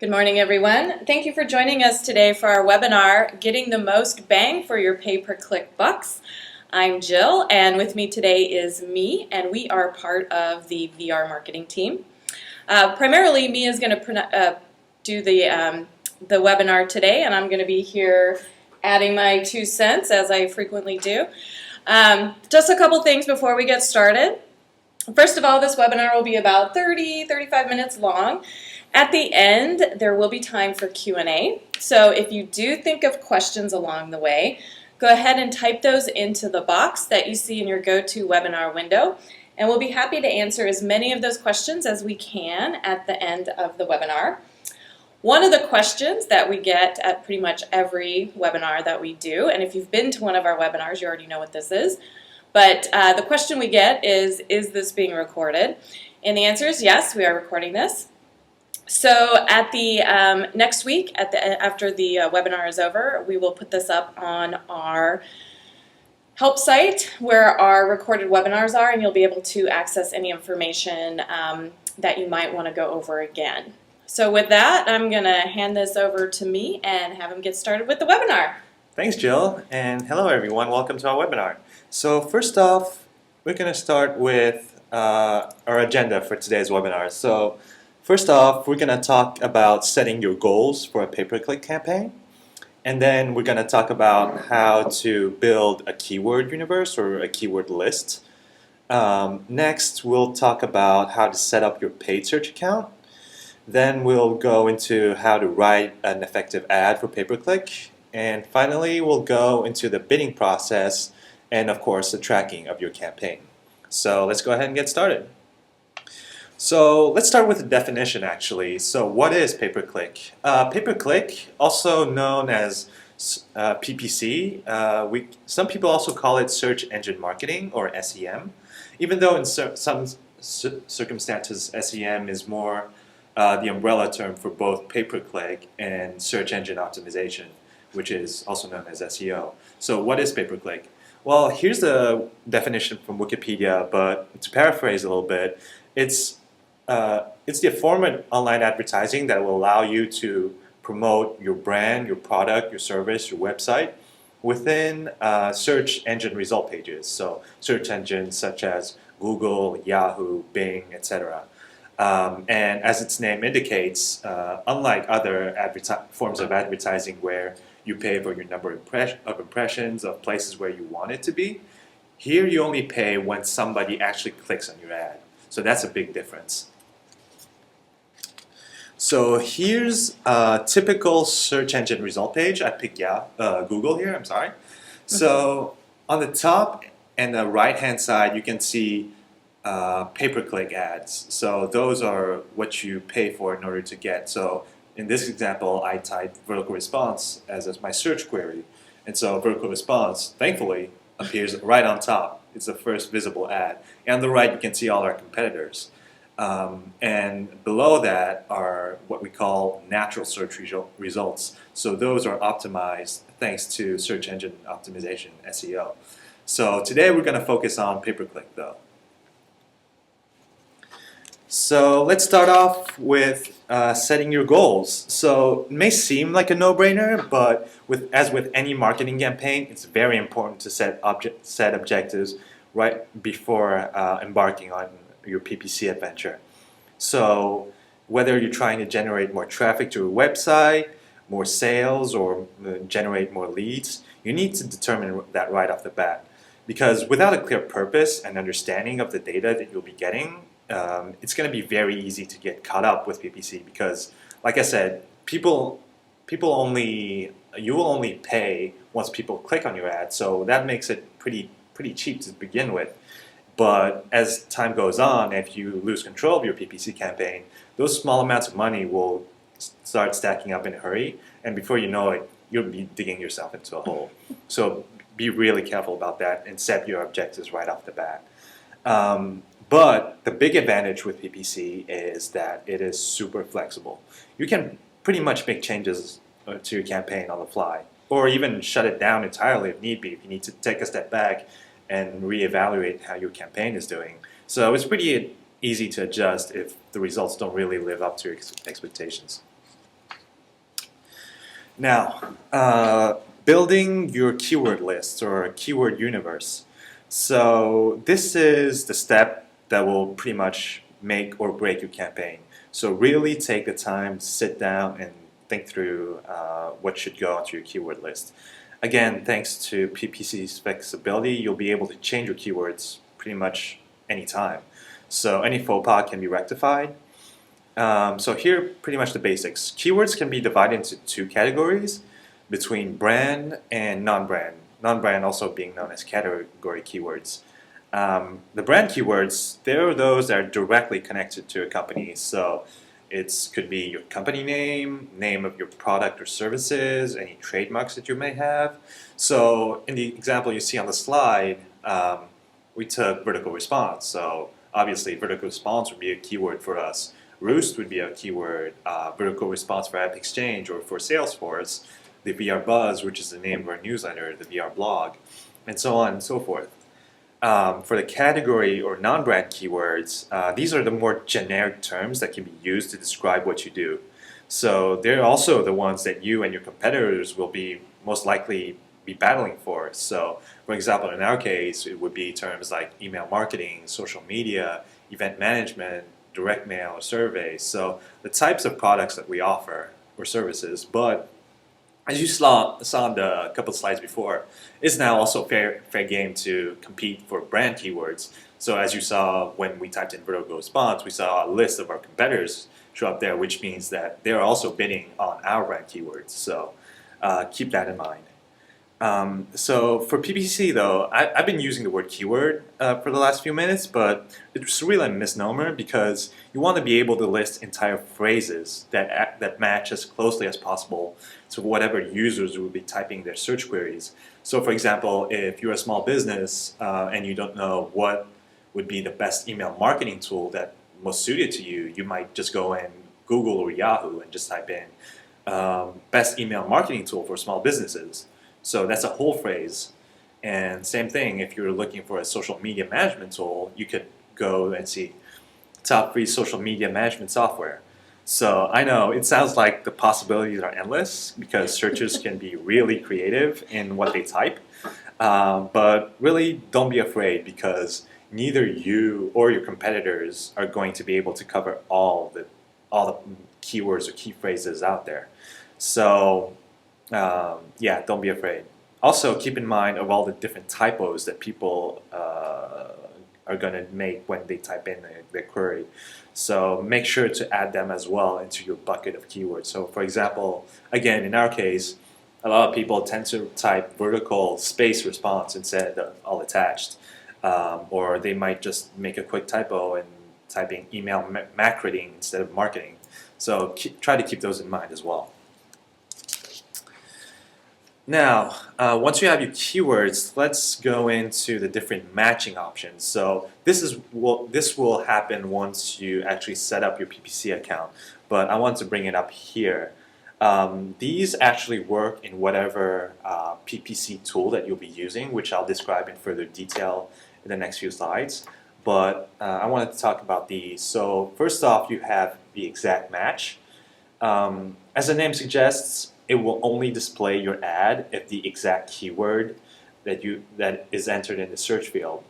Good morning, everyone. Thank you for joining us today for our webinar, Getting the Most Bang for Your Pay-Per-Click Bucks. I'm Jill, and with me today is Me, and we are part of the VR marketing team. Primarily, Me is going to do the webinar today, and I'm going to be here adding my 2 cents, as I frequently do. Just a couple things before we get started. First of all, this webinar will be about 30-35 minutes long. At the end, there will be time for Q&A. So if you do think of questions along the way, go ahead and type those into the box that you see in your GoToWebinar window, and we'll be happy to answer as many of those questions as we can at the end of the webinar. One of the questions that we get at pretty much every webinar that we do, and if you've been to one of our webinars, you already know what this is, but the question we get is this being recorded? And the answer is yes, we are recording this. So at the next week, after the webinar is over, we will put this up on our help site where our recorded webinars are, and you'll be able to access any information that you might want to go over again. So with that, I'm going to hand this over to Me and have him get started with the webinar. Thanks, Jill, and hello everyone. Welcome to our webinar. So first off, we're going to start with our agenda for today's webinar. So first off, we're going to talk about setting your goals for a pay-per-click campaign. And then we're going to talk about how to build a keyword universe or a keyword list. Next, we'll talk about how to set up your paid search account. Then we'll go into how to write an effective ad for pay-per-click. And finally, we'll go into the bidding process and, of course, the tracking of your campaign. So let's go ahead and get started. So let's start with the definition, actually. So what is pay-per-click? Pay-per-click, also known as PPC, some people also call it search engine marketing or SEM, even though in some circumstances SEM is more the umbrella term for both pay-per-click and search engine optimization, which is also known as SEO. So what is pay-per-click? Well, here's the definition from Wikipedia, but to paraphrase a little bit, it's the form of online advertising that will allow you to promote your brand, your product, your service, your website within search engine result pages. So search engines such as Google, Yahoo, Bing, etc. And as its name indicates, unlike other forms of advertising where you pay for your number of impressions of places where you want it to be, here you only pay when somebody actually clicks on your ad. So that's a big difference. So here's a typical search engine result page. I picked Google here, I'm sorry. So on the top and the right-hand side, you can see pay-per-click ads. So those are what you pay for in order to get. So in this example, I typed VerticalResponse as my search query. And so VerticalResponse, thankfully, appears right on top. It's the first visible ad. And on the right, you can see all our competitors. And below that are what we call natural search results. So those are optimized thanks to search engine optimization, SEO. So today we're going to focus on pay-per-click though. So let's start off with setting your goals. So it may seem like a no-brainer, but as with any marketing campaign, it's very important to set objectives right before embarking on your PPC adventure. So whether you're trying to generate more traffic to your website, more sales, or generate more leads, you need to determine that right off the bat. Because without a clear purpose and understanding of the data that you'll be getting, it's going to be very easy to get caught up with PPC because, like I said, you will only pay once people click on your ad, so that makes it pretty cheap to begin with. But as time goes on, if you lose control of your PPC campaign, those small amounts of money will start stacking up in a hurry, and before you know it, you'll be digging yourself into a hole. So be really careful about that and set your objectives right off the bat. But the big advantage with PPC is that it is super flexible. You can pretty much make changes to your campaign on the fly, or even shut it down entirely if need be, if you need to take a step back and reevaluate how your campaign is doing. So it's pretty easy to adjust if the results don't really live up to your expectations. Now, building your keyword list or keyword universe. So this is the step that will pretty much make or break your campaign. So really take the time to sit down and think through what should go onto your keyword list. Again, thanks to PPC's flexibility, you'll be able to change your keywords pretty much anytime. So any faux pas can be rectified. So here, pretty much the basics. Keywords can be divided into two categories between brand and non-brand. Non-brand also being known as category keywords. The brand keywords, they're those that are directly connected to a company. So it could be your company name, name of your product or services, any trademarks that you may have. So in the example you see on the slide, we took vertical response. So obviously vertical response would be a keyword for us. Roost would be a keyword, vertical response for App Exchange or for Salesforce, the VR Buzz, which is the name of our newsletter, the VR blog, and so on and so forth. For the category or non-brand keywords, these are the more generic terms that can be used to describe what you do. So they're also the ones that you and your competitors will be most likely be battling for. So for example, in our case, it would be terms like email marketing, social media, event management, direct mail, or surveys. So the types of products that we offer or services, but as you saw on the couple slides before, it's now also fair game to compete for brand keywords. So as you saw when we typed in vertical response, we saw a list of our competitors show up there, which means that they're also bidding on our brand keywords. So keep that in mind. So for PPC though, I've been using the word keyword for the last few minutes, but it's really a misnomer because you want to be able to list entire phrases that match as closely as possible to whatever users will be typing their search queries. So for example, if you're a small business and you don't know what would be the best email marketing tool that most suited to you, you might just go in Google or Yahoo and just type in best email marketing tool for small businesses. So that's a whole phrase. And same thing, if you're looking for a social media management tool, you could go and see top 3 social media management software. So I know it sounds like the possibilities are endless because searchers can be really creative in what they type. But really don't be afraid because neither you or your competitors are going to be able to cover all the keywords or key phrases out there. So yeah, don't be afraid. Also, keep in mind of all the different typos that people are going to make when they type in their query. So make sure to add them as well into your bucket of keywords. So for example, again, in our case, a lot of people tend to type vertical space response instead of all attached. Or they might just make a quick typo and typing email marketing instead of marketing. So try to keep those in mind as well. Now, once you have your keywords, let's go into the different matching options. So this will happen once you actually set up your PPC account, but I want to bring it up here. These actually work in whatever PPC tool that you'll be using, which I'll describe in further detail in the next few slides. But I wanted to talk about these. So first off, you have the exact match. As the name suggests, it will only display your ad if the exact keyword that is entered in the search field.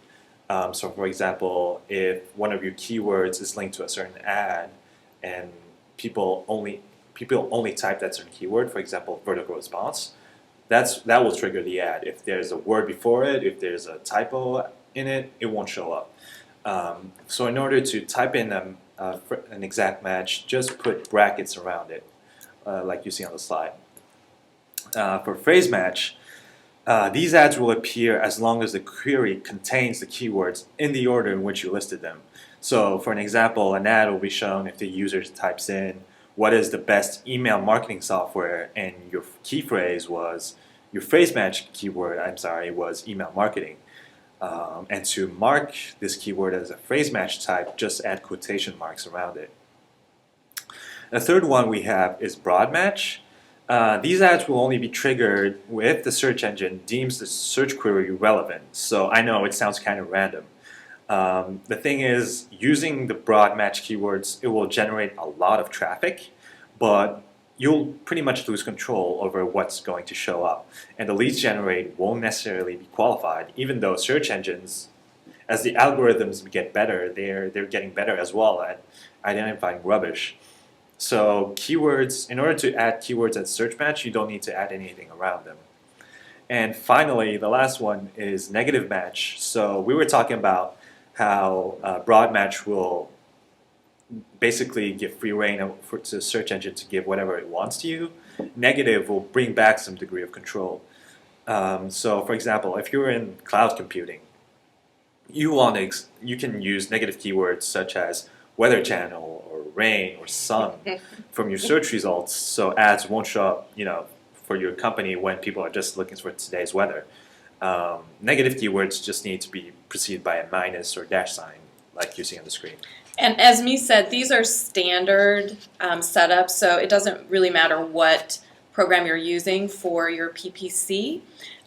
So for example, if one of your keywords is linked to a certain ad and people only type that certain keyword, for example, vertical response, that will trigger the ad. If there's a word before it, if there's a typo in it, it won't show up. So in order to type in an exact match, just put brackets around it, like you see on the slide. For phrase match, these ads will appear as long as the query contains the keywords in the order in which you listed them. So for an example, an ad will be shown if the user types in what is the best email marketing software and your key phrase was, your phrase match keyword, was email marketing. And to mark this keyword as a phrase match type, just add quotation marks around it. The third one we have is broad match. These ads will only be triggered if the search engine deems the search query relevant. So I know it sounds kind of random. The thing is, using the broad match keywords, it will generate a lot of traffic, but you'll pretty much lose control over what's going to show up. And the leads generated won't necessarily be qualified, even though search engines, as the algorithms get better, they're getting better as well at identifying rubbish. So keywords, in order to add keywords at search match, you don't need to add anything around them. And finally, the last one is negative match. So we were talking about how broad match will basically give free rein to the search engine to give whatever it wants to you. Negative will bring back some degree of control. So for example, if you're in cloud computing, you can use negative keywords such as weather channel or rain or sun from your search results, so ads won't show up, for your company when people are just looking for today's weather. Negative keywords just need to be preceded by a minus or dash sign, like you see on the screen. And as me said, these are standard setups, so it doesn't really matter what program you're using for your PPC.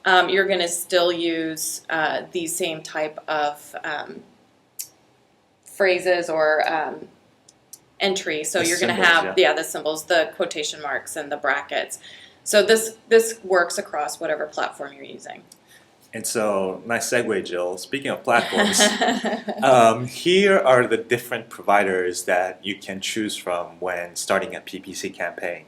You're going to still use these same type of phrases or entry. So you're going to have the symbols, the quotation marks, and the brackets. So this works across whatever platform you're using. And so, nice segue, Jill. Speaking of platforms, here are the different providers that you can choose from when starting a PPC campaign.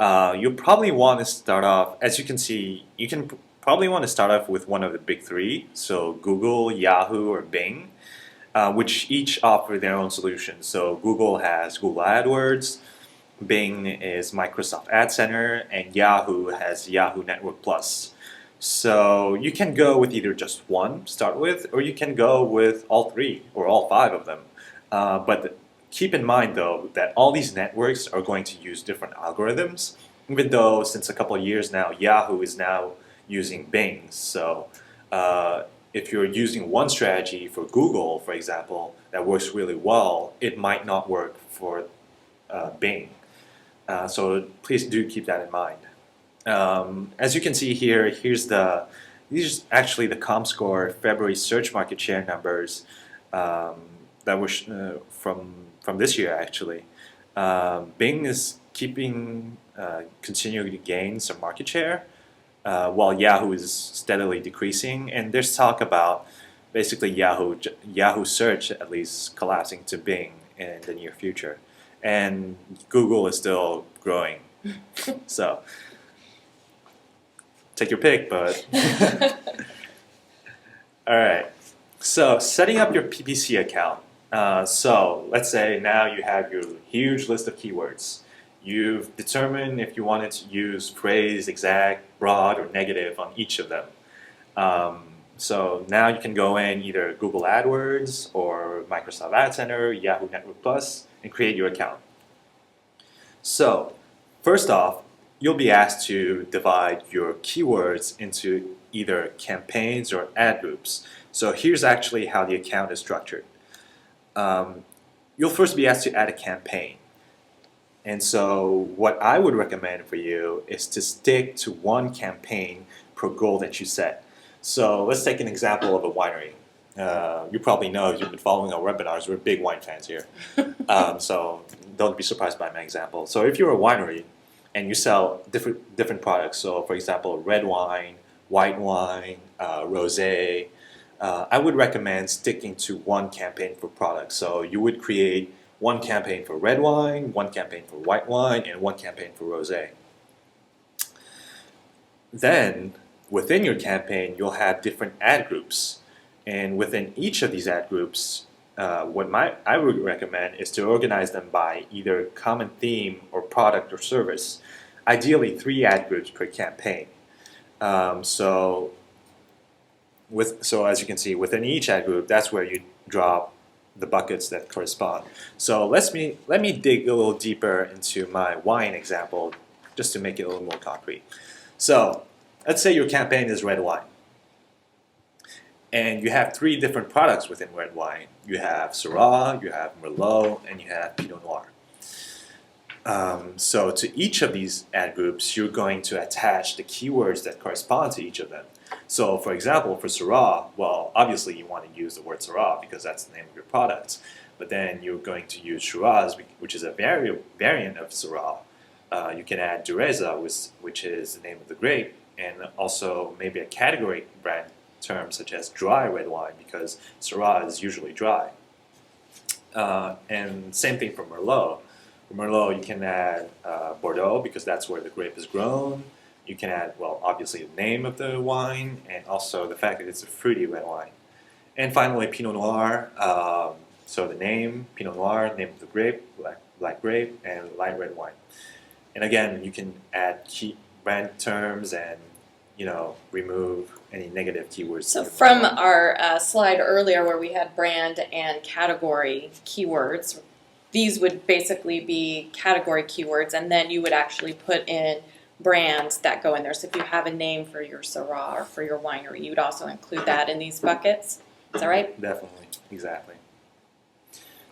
You probably want to start off, as you can see, you can probably want to start off with one of the big three, so Google, Yahoo, or Bing, which each offer their own solutions. So Google has Google AdWords, Bing is Microsoft Ad Center, and Yahoo has Yahoo Network Plus. So you can go with either just one, start with, or you can go with all three or all five of them. But keep in mind, though, that all these networks are going to use different algorithms, even though since a couple of years now, Yahoo is now using Bing. So if you're using one strategy for Google, for example, that works really well, it might not work for Bing. So please do keep that in mind. As you can see here, these are actually the ComScore February search market share numbers that were from this year actually. Bing is continuing to gain some market share, while Yahoo is steadily decreasing. And there's talk about basically Yahoo search at least collapsing to Bing in the near future, and Google is still growing. So. Take your pick, but all right. So setting up your PPC account. So let's say now you have your huge list of keywords. You've determined if you wanted to use phrase, exact, broad, or negative on each of them. So now you can go in either Google AdWords or Microsoft Ad Center, Yahoo Network Plus, and create your account. So first off, you'll be asked to divide your keywords into either campaigns or ad groups. So here's actually how the account is structured. You'll first be asked to add a campaign. And so what I would recommend for you is to stick to one campaign per goal that you set. So let's take an example of a winery. You probably know, if you've been following our webinars, we're big wine fans here. So don't be surprised by my example. So if you're a winery, and you sell different products. So, for example, red wine, white wine, rosé. I would recommend sticking to one campaign for products. So you would create one campaign for red wine, one campaign for white wine, and one campaign for rosé. Then, within your campaign, you'll have different ad groups, and within each of these ad groups, I would recommend is to organize them by either common theme or product or service. Ideally, 3 ad groups per campaign. So as you can see, within each ad group, that's where you drop the buckets that correspond. So let me dig a little deeper into my wine example, just to make it a little more concrete. So let's say your campaign is red wine. And you have 3 different products within red wine. You have Syrah, you have Merlot, and you have Pinot Noir. So to each of these ad groups, you're going to attach the keywords that correspond to each of them. So for example, for Syrah, well, obviously you want to use the word Syrah because that's the name of your product. But then you're going to use Shiraz, which is a variant of Syrah. You can add Dureza, which is the name of the grape, and also maybe a category brand term such as dry red wine, because Syrah is usually dry. And same thing for Merlot. For Merlot, you can add Bordeaux, because that's where the grape is grown. You can add, well, obviously the name of the wine, and also the fact that it's a fruity red wine. And finally, Pinot Noir. So the name, Pinot Noir, name of the grape, black grape, and light red wine. And again, you can add key brand terms and remove any negative keywords. So from our slide earlier where we had brand and category keywords, these would basically be category keywords, and then you would actually put in brands that go in there. So if you have a name for your Syrah or for your winery, you would also include that in these buckets. Is that right? Definitely, exactly.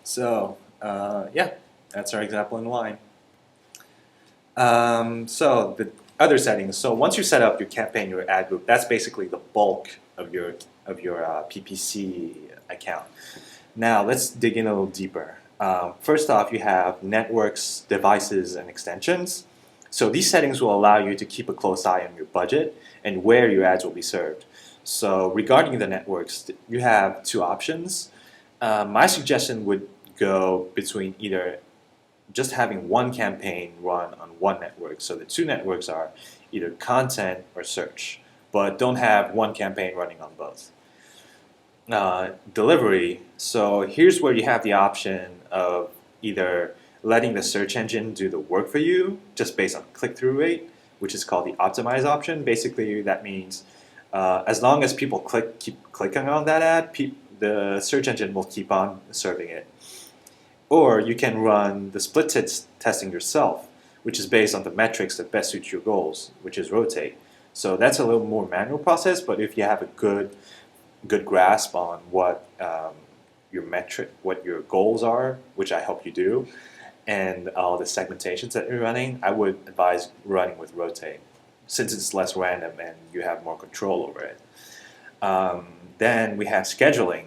So yeah, that's our example in wine. So the other settings. So once you set up your campaign, your ad group, that's basically the bulk of your PPC account. Now let's dig in a little deeper. First off, you have networks, devices, and extensions. So these settings will allow you to keep a close eye on your budget and where your ads will be served. So regarding the networks, you have two options. My suggestion would go between either just having one campaign run on one network. So the two networks are either content or search, but don't have one campaign running on both. Delivery. So here's where you have the option of either letting the search engine do the work for you just based on click-through rate, which is called the optimize option. Basically, that means as long as people keep clicking on that ad, the search engine will keep on serving it. Or you can run the split testing yourself, which is based on the metrics that best suit your goals, which is rotate. So that's a little more manual process, but if you have a good grasp on what what your goals are, which I hope you do, and all the segmentations that you're running, I would advise running with rotate, since it's less random and you have more control over it. Then we have scheduling.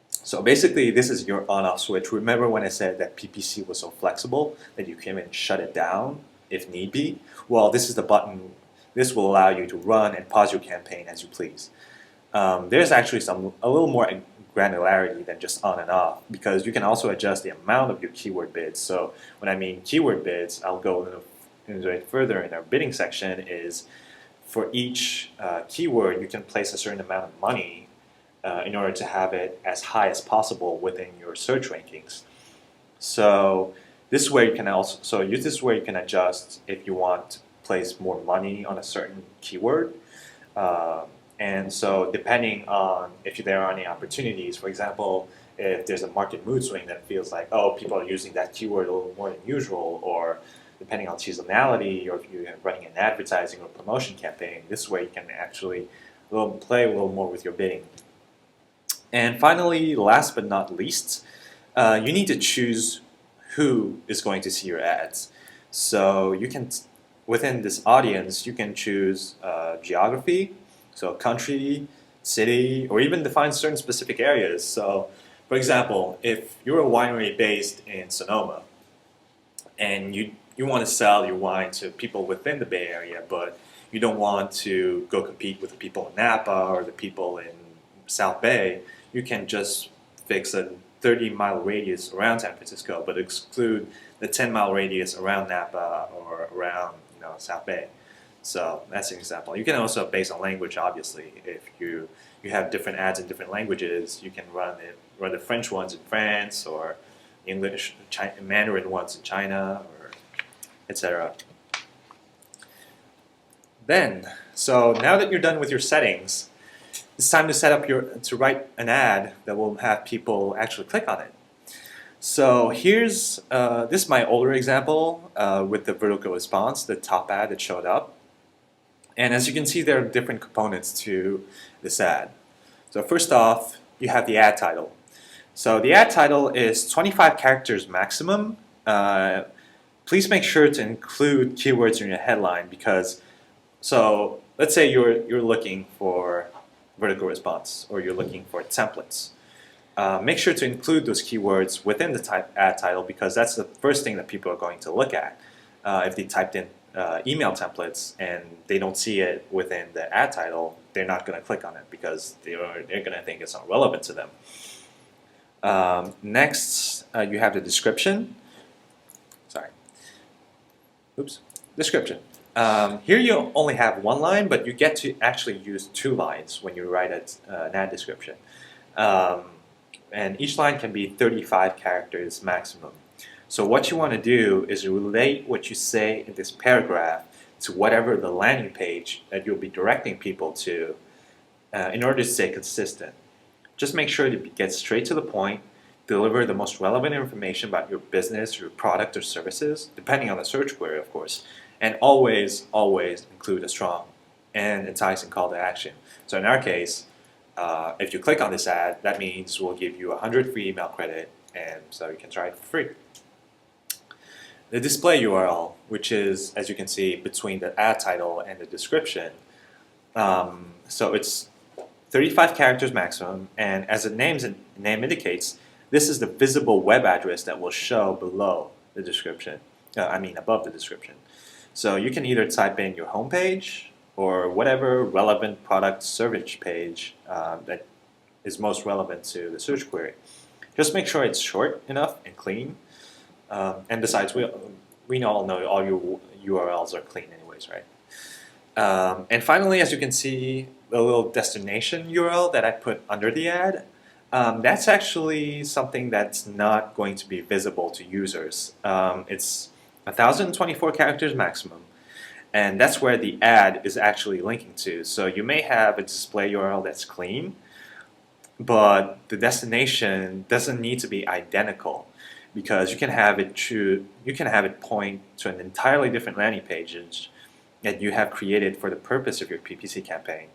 So basically, this is your on-off switch. Remember when I said that PPC was so flexible that you can even shut it down if need be? Well, this is the button. This will allow you to run and pause your campaign as you please. There's actually a little more granularity than just on and off, because you can also adjust the amount of your keyword bids. So when I mean keyword bids, I'll go into it further in our bidding section, is for each keyword you can place a certain amount of money in order to have it as high as possible within your search rankings. So this way you can adjust if you want to place more money on a certain keyword. And so depending on if there are any opportunities, for example, if there's a market mood swing that feels like, oh, people are using that keyword a little more than usual, or depending on seasonality, or if you're running an advertising or promotion campaign, this way you can actually play a little more with your bidding. And finally, last but not least, you need to choose who is going to see your ads. So you can, within this audience, you can choose geography, so country, city, or even define certain specific areas. So, for example, if you're a winery based in Sonoma, and you want to sell your wine to people within the Bay Area, but you don't want to go compete with the people in Napa or the people in South Bay, you can just fix a 30-mile radius around San Francisco, but exclude the 10-mile radius around Napa or around South Bay. So that's an example. You can also, based on language, obviously, if you have different ads in different languages, you can run the French ones in France, or English, Mandarin ones in China, or etc. So now that you're done with your settings, it's time to set up to write an ad that will have people actually click on it. So here's this is my older example with the vertical response, the top ad that showed up. And as you can see, there are different components to this ad. So first off, you have the ad title. So the ad title is 25 characters maximum. Please make sure to include keywords in your headline, because so let's say you're looking for vertical response, or you're looking for templates. Make sure to include those keywords within the ad title, because that's the first thing that people are going to look at. if they typed in email templates and they don't see it within the ad title, they're not going to click on it because they're going to think it's not relevant to them. Next, you have the description. Description. Here you only have one line, but you get to actually use 2 lines when you write an ad description. And each line can be 35 characters maximum. So what you want to do is relate what you say in this paragraph to whatever the landing page that you'll be directing people to in order to stay consistent. Just make sure to get straight to the point, deliver the most relevant information about your business, your product or services, depending on the search query, of course, and always include a strong and enticing call to action. So in our case, if you click on this ad, that means we'll give you 100 free email credit, and so you can try it for free. The display URL, which is, as you can see, between the ad title and the description. So it's 35 characters maximum, and as the name indicates, this is the visible web address that will show below the description, above the description. So you can either type in your homepage or whatever relevant product service page that is most relevant to the search query. Just make sure it's short enough and clean. And besides, we all know all your URLs are clean anyways, right? And finally, as you can see, the little destination URL that I put under the ad, that's actually something that's not going to be visible to users. It's 1,024 characters maximum, and that's where the ad is actually linking to. So you may have a display URL that's clean, but the destination doesn't need to be identical, because you can have it point to an entirely different landing page that you have created for the purpose of your PPC campaign.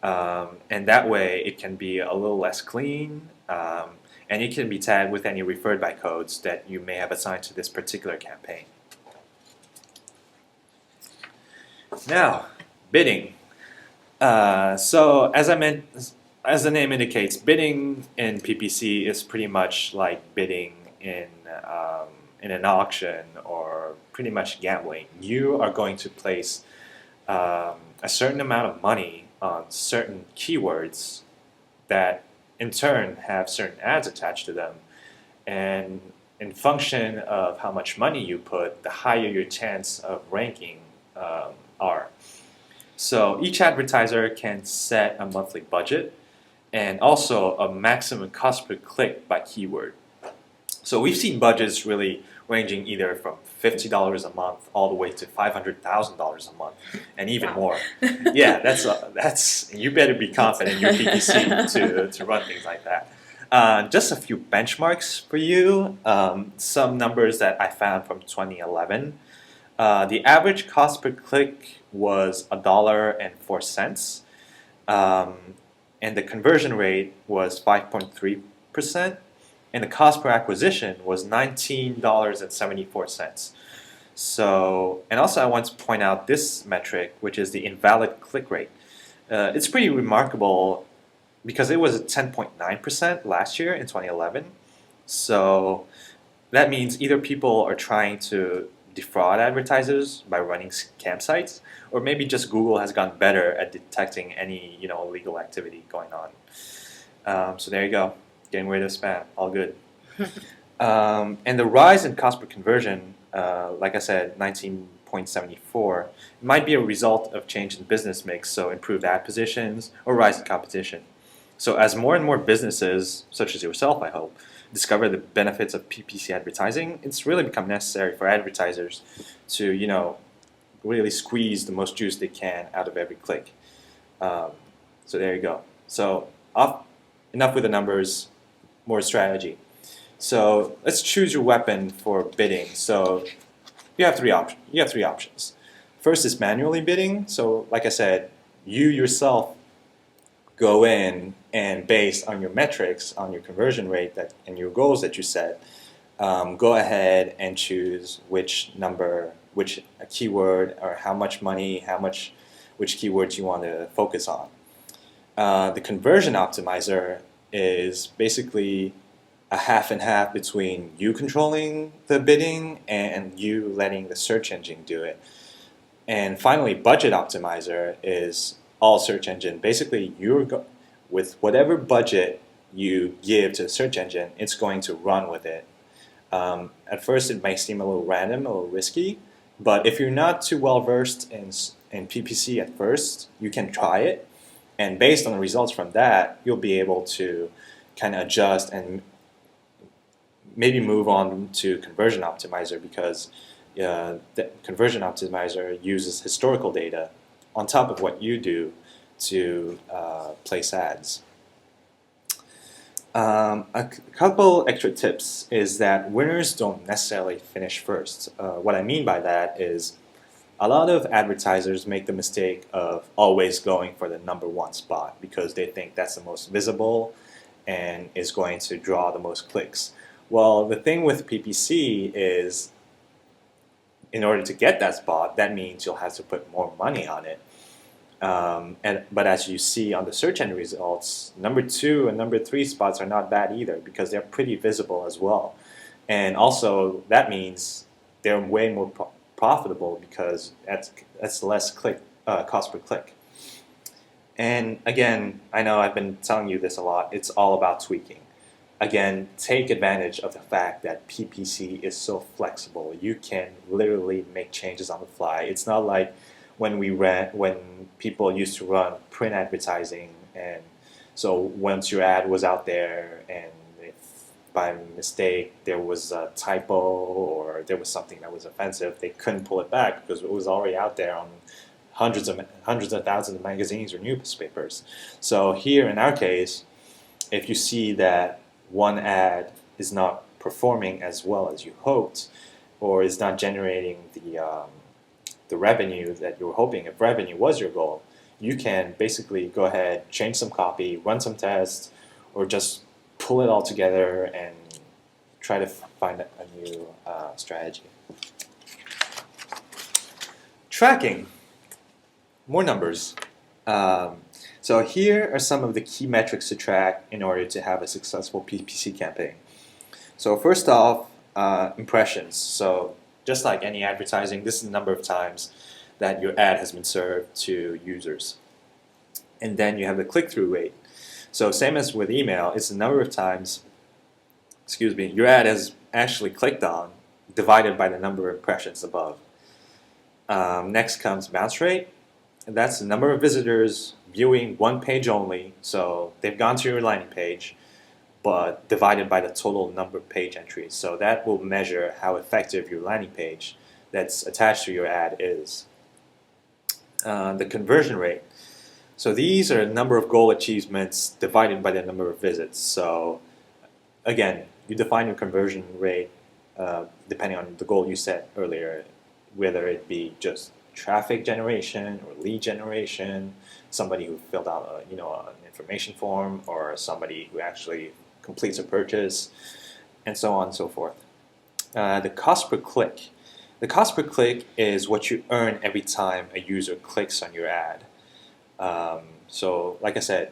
And that way it can be a little less clean, and it can be tagged with any referred by codes that you may have assigned to this particular campaign. Now, bidding. So as the name indicates, bidding in PPC is pretty much like bidding in an auction, or pretty much gambling. You are going to place a certain amount of money on certain keywords that in turn have certain ads attached to them, and in function of how much money you put, the higher your chance of ranking are. So each advertiser can set a monthly budget and also a maximum cost per click by keyword. So we've seen budgets really ranging either from $50 a month all the way to $500,000 a month, and even more. Yeah, that's you better be confident in your PPC to run things like that. Just a few benchmarks for you. Some numbers that I found from 2011. The average cost per click was $1.04, and the conversion rate was 5.3%. And the cost per acquisition was $19.74. So, and also I want to point out this metric, which is the invalid click rate. It's pretty remarkable because it was at 10.9% last year in 2011. So that means either people are trying to defraud advertisers by running scam sites, or maybe just Google has gotten better at detecting any illegal activity going on. So there you go. Getting rid of spam, all good. And the rise in cost per conversion, like I said, 19.74, might be a result of change in business mix, so improved ad positions or rise in competition. So as more and more businesses, such as yourself, I hope, discover the benefits of PPC advertising, it's really become necessary for advertisers to, really squeeze the most juice they can out of every click. So there you go. So enough with the numbers. More strategy. So let's choose your weapon for bidding. So you have three options. First is manually bidding. So like I said, you yourself go in and based on your metrics, on your conversion rate and your goals that you set, go ahead and choose which keyword, or how much money, which keywords you want to focus on. The conversion optimizer is basically a half and half between you controlling the bidding and you letting the search engine do it. And finally, budget optimizer is all search engine. Basically, with whatever budget you give to the search engine, it's going to run with it. At first, it might seem a little random, a little risky, but if you're not too well versed in PPC at first, you can try it. And based on the results from that, you'll be able to kind of adjust and maybe move on to conversion optimizer, because the conversion optimizer uses historical data on top of what you do to place ads. A couple extra tips is that winners don't necessarily finish first. What I mean by that is a lot of advertisers make the mistake of always going for the #1 spot because they think that's the most visible and is going to draw the most clicks. Well, the thing with PPC is, in order to get that spot, that means you'll have to put more money on it. But as you see on the search engine results, #2 and #3 spots are not bad either, because they're pretty visible as well. And also, that means they're way more profitable, because that's less cost per click. And again, I know I've been telling you this a lot, it's all about tweaking. Again, take advantage of the fact that PPC is so flexible. You can literally make changes on the fly. It's not like when people used to run print advertising, and so once your ad was out there and if by mistake there was a typo or there was something that was offensive, they couldn't pull it back because it was already out there on hundreds of thousands of magazines or newspapers. So here in our case, if you see that one ad is not performing as well as you hoped, or is not generating the revenue that you were hoping, if revenue was your goal, you can basically go ahead, change some copy, run some tests, or just pull it all together and try to find a new strategy. Tracking. More numbers. So here are some of the key metrics to track in order to have a successful PPC campaign. So first off, impressions. So just like any advertising, this is the number of times that your ad has been served to users. And then you have the click-through rate. So same as with email, it's the number of times, your ad has actually clicked on divided by the number of impressions above. Next comes bounce rate. And that's the number of visitors viewing one page only. So they've gone to your landing page, but divided by the total number of page entries. So that will measure how effective your landing page that's attached to your ad is. The conversion rate. So these are the number of goal achievements divided by the number of visits. So again, you define your conversion rate depending on the goal you set earlier, whether it be just traffic generation or lead generation, somebody who filled out an information form, or somebody who actually completes a purchase, and so on and so forth. The cost per click. The cost per click is what you earn every time a user clicks on your ad. So like I said,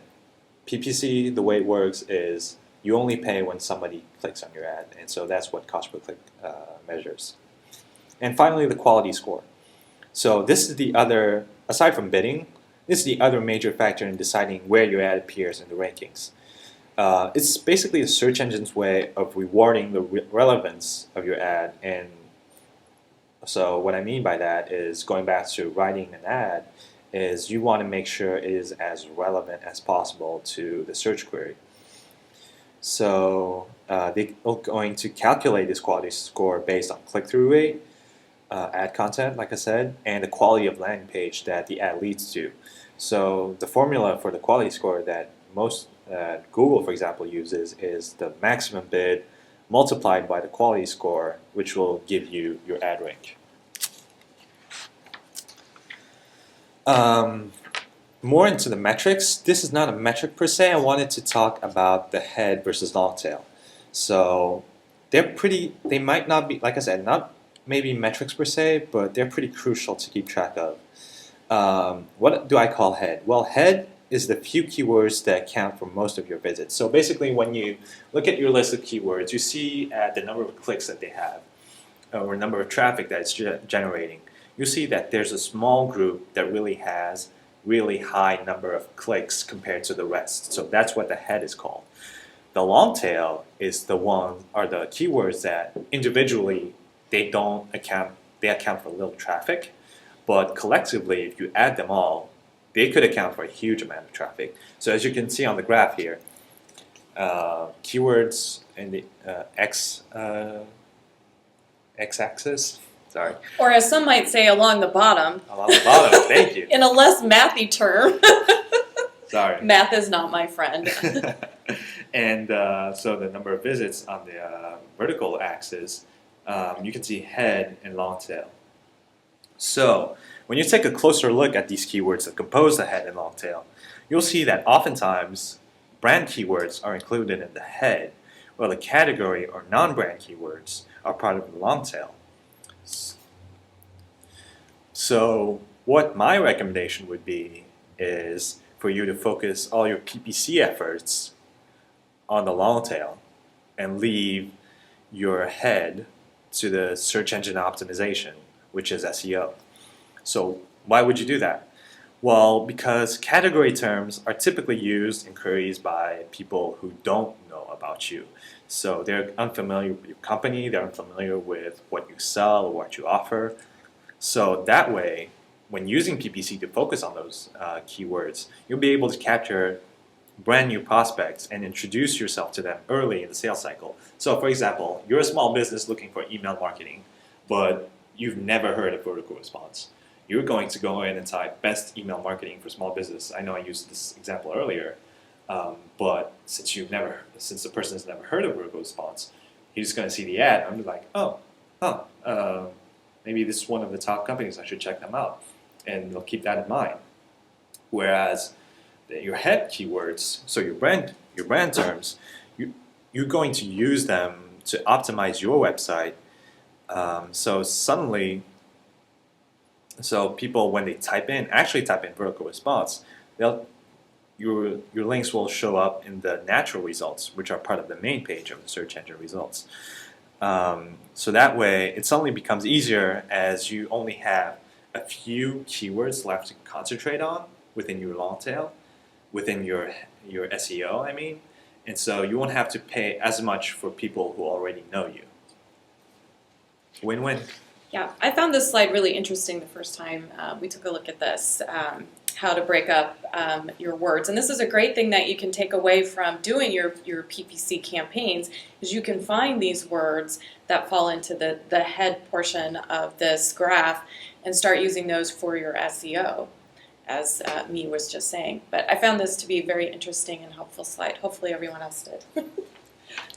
PPC, the way it works is you only pay when somebody clicks on your ad, and so that's what cost per click measures. And finally, the quality score. So this is the other, aside from bidding, this is the other major factor in deciding where your ad appears in the rankings. It's basically the search engine's way of rewarding the relevance of your ad. And so what I mean by that is, going back to writing an ad, is you want to make sure it is as relevant as possible to the search query. So they're going to calculate this quality score based on click-through rate, ad content, like I said, and the quality of landing page that the ad leads to. So the formula for the quality score that most Google, for example, uses is the maximum bid multiplied by the quality score, which will give you your ad rank. More into the metrics. This is not a metric per se. I wanted to talk about the head versus long tail. So they might not be, like I said, not maybe metrics per se, but they're pretty crucial to keep track of. What do I call head? Well, head is the few keywords that account for most of your visits. So basically, when you look at your list of keywords, you see the number of clicks that they have, or number of traffic that it's generating. You see that there's a small group that really has really high number of clicks compared to the rest. So that's what the head is called. The long tail is the keywords that individually they account for little traffic, but collectively, if you add them all, they could account for a huge amount of traffic. So as you can see on the graph here, keywords in the x-axis, sorry. Or as some might say, along the bottom. Along the bottom, thank you. In a less mathy term. Sorry. Math is not my friend. And so the number of visits on the vertical axis, you can see head and long tail. So when you take a closer look at these keywords that compose the head and long tail, you'll see that oftentimes brand keywords are included in the head, while the category or non-brand keywords are part of the long tail. So what my recommendation would be is for you to focus all your PPC efforts on the long tail and leave your head to the search engine optimization, which is SEO. So why would you do that? Well, because category terms are typically used in queries by people who don't know about you. So they're unfamiliar with your company, they're unfamiliar with what you sell or what you offer. So that way, when using PPC to focus on those keywords, you'll be able to capture brand new prospects and introduce yourself to them early in the sales cycle. So for example, you're a small business looking for email marketing, but you've never heard of VerticalResponse. You're going to go in and type best email marketing for small business. I know I used this example earlier, but since the person has never heard of VerticalResponse, he's going to see the ad and be like, maybe this is one of the top companies, I should check them out. And they'll keep that in mind. Whereas your head keywords, so your brand terms, you're going to use them to optimize your website. So people, when they actually type in VerticalResponse, your links will show up in the natural results, which are part of the main page of the search engine results. So that way, it suddenly becomes easier as you only have a few keywords left to concentrate on within your long tail, within your SEO, I mean. And so you won't have to pay as much for people who already know you. Win-win. Yeah, I found this slide really interesting the first time we took a look at this, how to break up your words. And this is a great thing that you can take away from doing your PPC campaigns, is you can find these words that fall into the head portion of this graph and start using those for your SEO, as me was just saying. But I found this to be a very interesting and helpful slide. Hopefully everyone else did.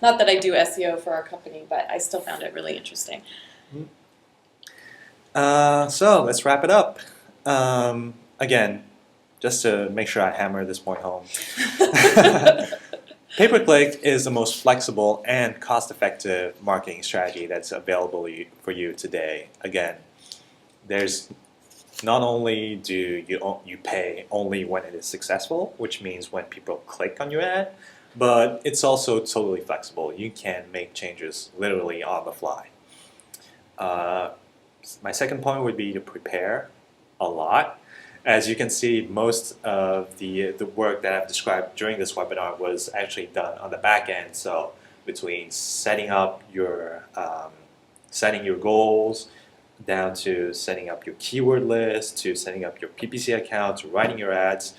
Not that I do SEO for our company, but I still found it really interesting. So let's wrap it up. Again, just to make sure I hammer this point home. Pay-per-click is the most flexible and cost-effective marketing strategy that's available for you today. Again, there's not only do you pay only when it is successful, which means when people click on your ad, but it's also totally flexible. You can make changes literally on the fly. My second point would be to prepare a lot. As you can see, most of the work that I've described during this webinar was actually done on the back end. So between setting up setting your goals, down to setting up your keyword list, to setting up your PPC account, to writing your ads.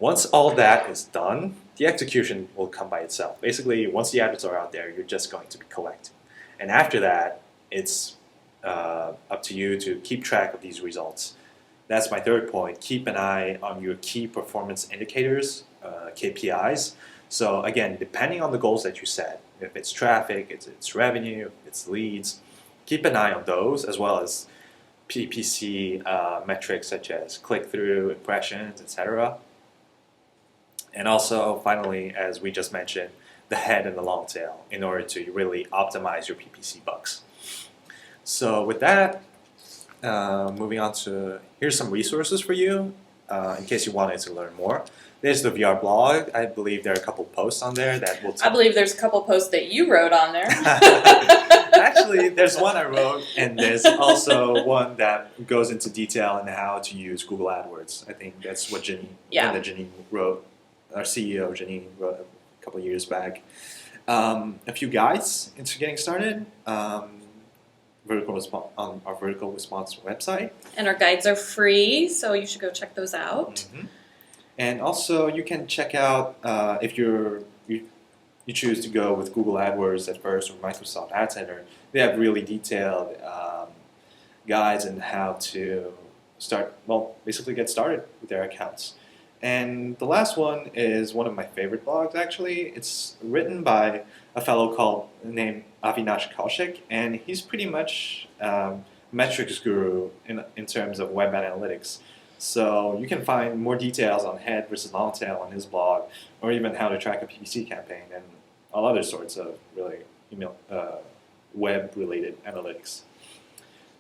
Once all that is done, the execution will come by itself. Basically, once the ads are out there, you're just going to be collecting. And after that, it's up to you to keep track of these results. That's my third point. Keep an eye on your key performance indicators, KPIs. So again, depending on the goals that you set, if it's traffic, it's revenue, it's leads, keep an eye on those, as well as PPC metrics such as click-through, impressions, etc. And also, finally, as we just mentioned, the head and the long tail in order to really optimize your PPC bucks. So with that, moving on to, here's some resources for you in case you wanted to learn more. There's the VR blog. I believe there are a couple posts on there that will I believe there's a couple posts that you wrote on there. Actually, there's one I wrote, and there's also one that goes into detail on how to use Google AdWords. I think that's what Janine wrote. Our CEO, Janine, wrote a couple of years back. A few guides into getting started. On our Vertical Response website. And our guides are free, so you should go check those out. Mm-hmm. And also, you can check out if you choose to go with Google AdWords at first or Microsoft Ad Center. They have really detailed guides on how to basically get started with their accounts. And the last one is one of my favorite blogs, actually. It's written by a fellow named Avinash Kaushik, and he's pretty much metrics guru in terms of web analytics. So you can find more details on head versus long tail on his blog, or even how to track a PPC campaign and all other sorts of really web-related analytics.